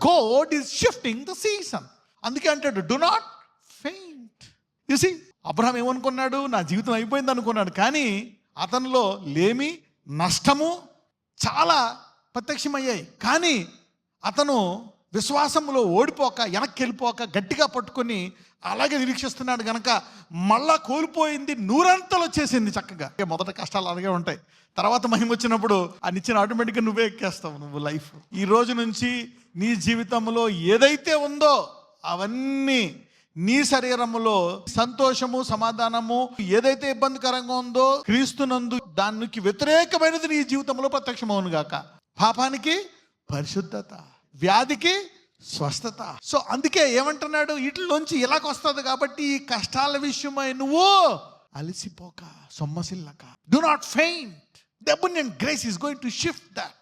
God is shifting the season. అందుకే అంటాడు, do not faint. You see, Abraham ఏమనుకున్నాడు? నా జీవితం అయిపోయింది అనుకున్నాడు. కానీ అతనిలో లేమి, నష్టము చాలా ప్రత్యక్షమయ్యాయి. కానీ అతను విశ్వాసంలో ఓడిపోక, వెనక్కి వెళ్ళిపోక, గట్టిగా పట్టుకొని అలాగే నిరీక్షిస్తున్నాడు గనక మళ్ళా కోల్పోయింది నూరంతలు వచ్చేసింది చక్కగా. మొదట కష్టాలు అలాగే ఉంటాయి, తర్వాత మహిమ వచ్చినప్పుడు ఆ నిచ్చిన ఆటోమేటిక్గా నువ్వే ఎక్కేస్తావు నువ్వు లైఫ్. ఈ రోజు నుంచి నీ జీవితంలో ఏదైతే ఉందో అవన్నీ నీ శరీరములో సంతోషము, సమాధానము, ఏదైతే ఇబ్బందికరంగా ఉందో క్రీస్తునందు దానికి వ్యతిరేకమైనది నీ జీవితంలో ప్రత్యక్షమవును గాక. పాపానికి పరిశుద్ధత, వ్యాధికి స్వస్థత. సో అందుకే ఏమంటున్నాడు, వీటిలోంచి ఇలాగొస్తుంది. కాబట్టి ఈ కష్టాల విషయమై నువ్వు అలసిపోక, సొమ్మసిల్లక, do not faint. The abundant grace is going to shift that.